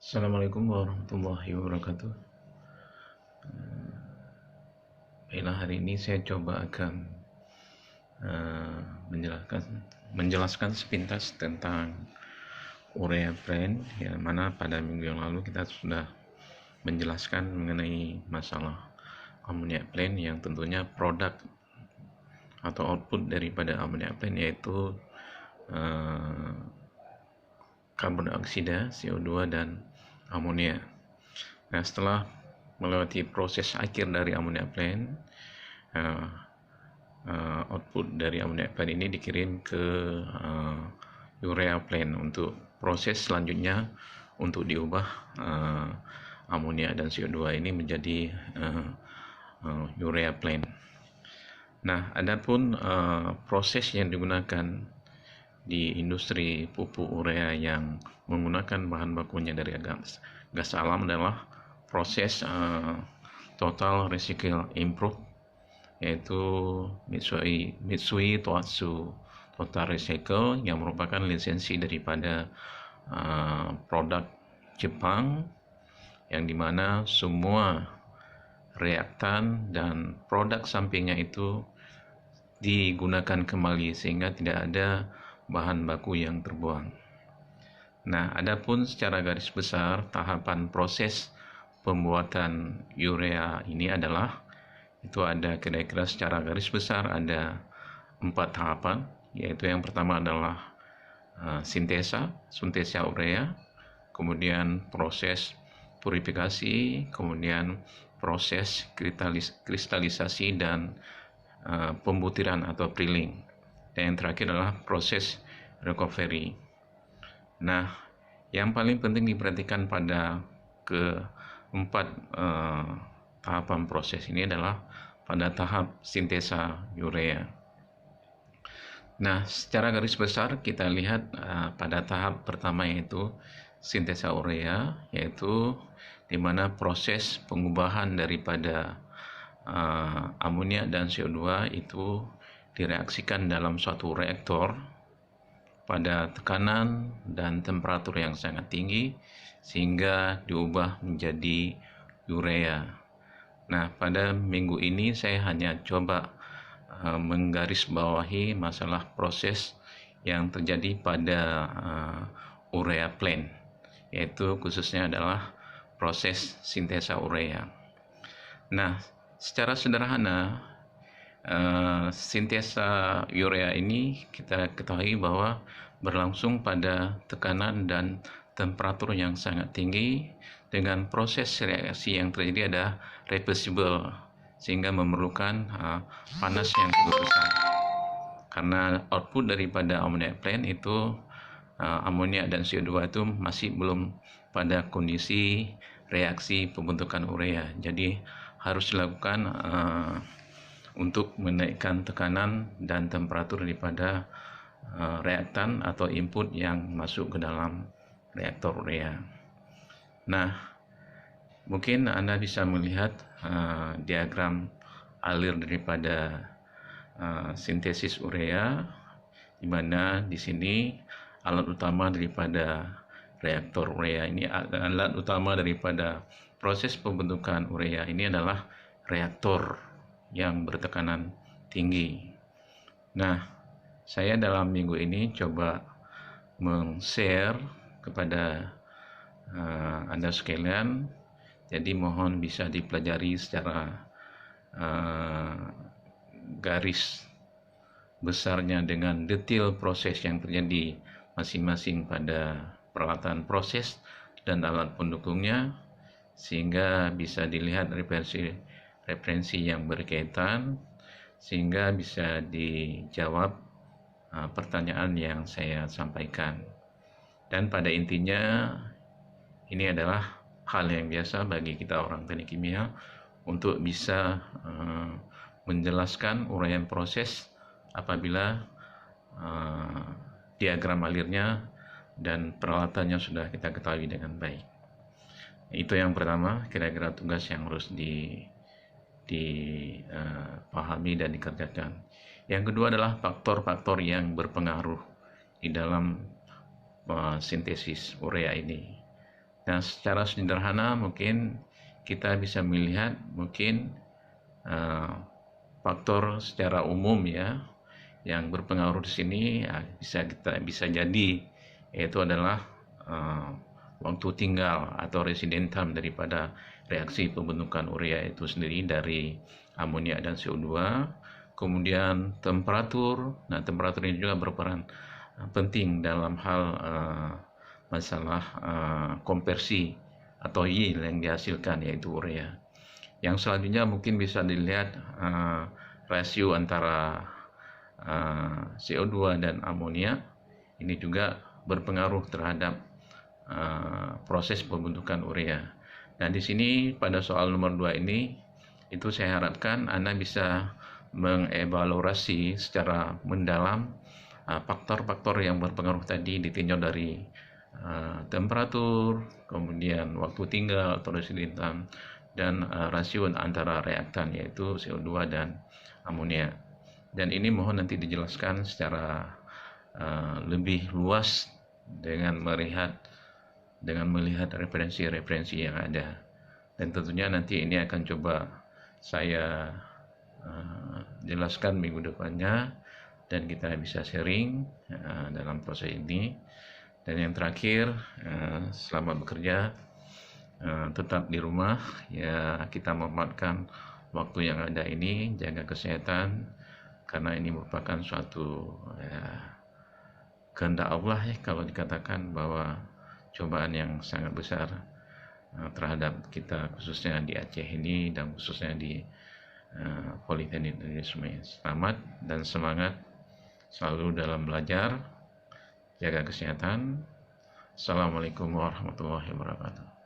Assalamualaikum warahmatullahi wabarakatuh. Baiklah, hari ini saya coba akan uh, menjelaskan menjelaskan sepintas tentang urea blend, yang mana pada minggu yang lalu kita sudah menjelaskan mengenai masalah amonia blend yang tentunya produk atau output daripada amonia blend yaitu uh, karbon dioksida, CO2 dan amonia. Nah, setelah melewati proses akhir dari amonia blend, output dari amonia blend ini dikirim ke urea blend untuk proses selanjutnya untuk diubah amonia dan CO2 ini menjadi urea blend. Nah, adapun proses yang digunakan di industri pupuk urea yang menggunakan bahan bakunya dari gas alam adalah proses total recycle improve, yaitu Mitsui Tohatsu Total Recycle, yang merupakan lisensi daripada produk Jepang, yang dimana semua reaktan dan produk sampingnya itu digunakan kembali sehingga tidak ada bahan baku yang terbuang. Nah, adapun secara garis besar tahapan proses pembuatan urea ini adalah itu ada kira-kira secara garis besar ada 4 tahapan, yaitu yang pertama adalah sintesa urea, kemudian proses purifikasi, kemudian proses kristalisasi dan pembutiran atau peeling, dan yang terakhir adalah proses recovery. Nah, yang paling penting diperhatikan pada keempat tahapan proses ini adalah pada tahap sintesa urea. Nah, secara garis besar kita lihat pada tahap pertama yaitu sintesa urea, yaitu di mana proses pengubahan daripada amonia dan CO2 itu direaksikan dalam suatu reaktor pada tekanan dan temperatur yang sangat tinggi sehingga diubah menjadi urea. Nah, pada minggu ini saya hanya coba menggarisbawahi masalah proses yang terjadi pada urea blend, yaitu khususnya adalah proses sintesa urea. Nah, secara sederhana sintesa urea ini kita ketahui bahwa berlangsung pada tekanan dan temperatur yang sangat tinggi dengan proses reaksi yang terjadi adalah reversible sehingga memerlukan panas yang cukup besar. Karena output daripada amonia blend itu amonia dan CO2 itu masih belum pada kondisi reaksi pembentukan urea. Jadi harus dilakukan untuk menaikkan tekanan dan temperatur daripada reaktan atau input yang masuk ke dalam reaktor urea. Nah, mungkin Anda bisa melihat diagram alir daripada sintesis urea, di mana di sini alat utama daripada reaktor urea ini, alat utama daripada proses pembentukan urea ini adalah reaktor yang bertekanan tinggi. Nah, saya dalam minggu ini coba meng-share kepada Anda sekalian, jadi mohon bisa dipelajari secara garis besarnya dengan detail proses yang terjadi masing-masing pada peralatan proses dan alat pendukungnya, sehingga bisa dilihat referensi yang berkaitan, sehingga bisa dijawab pertanyaan yang saya sampaikan. Dan pada intinya ini adalah hal yang biasa bagi kita orang teknik kimia untuk bisa menjelaskan uraian proses apabila diagram alirnya dan peralatannya sudah kita ketahui dengan baik. Itu yang pertama, kira-kira tugas yang harus dipahami dan dikerjakan. Yang kedua adalah faktor-faktor yang berpengaruh di dalam sintesis urea ini. Dan secara sederhana mungkin kita bisa melihat mungkin uh, faktor secara umum ya yang berpengaruh di sini ya, bisa jadi yaitu adalah uh, waktu tinggal atau resident time daripada reaksi pembentukan urea itu sendiri dari amonia dan CO2. Kemudian temperatur, nah temperatur ini juga berperan penting dalam hal masalah konversi atau yield yang dihasilkan yaitu urea. Yang selanjutnya mungkin bisa dilihat rasio antara CO2 dan amonia ini juga berpengaruh terhadap proses pembentukan urea. Dan di sini pada soal nomor 2 ini itu saya harapkan Anda bisa mengevaluasi secara mendalam faktor-faktor yang berpengaruh tadi ditinjau dari temperatur, kemudian waktu tinggal atau residence dan rasio antara reaktan yaitu CO2 dan amonia. Dan ini mohon nanti dijelaskan secara lebih luas dengan melihat referensi-referensi yang ada. Dan tentunya nanti ini akan coba saya jelaskan minggu depannya dan kita bisa sharing dalam proses ini. Dan yang terakhir, selamat bekerja, tetap di rumah ya, kita memanfaatkan waktu yang ada ini, jaga kesehatan karena ini merupakan suatu ya, kehendak Allah ya, kalau dikatakan bahwa cobaan yang sangat besar terhadap kita khususnya di Aceh ini dan khususnya di Politeknik Negeri Semeru. Selamat dan semangat selalu dalam belajar, jaga kesehatan. Assalamualaikum warahmatullahi wabarakatuh.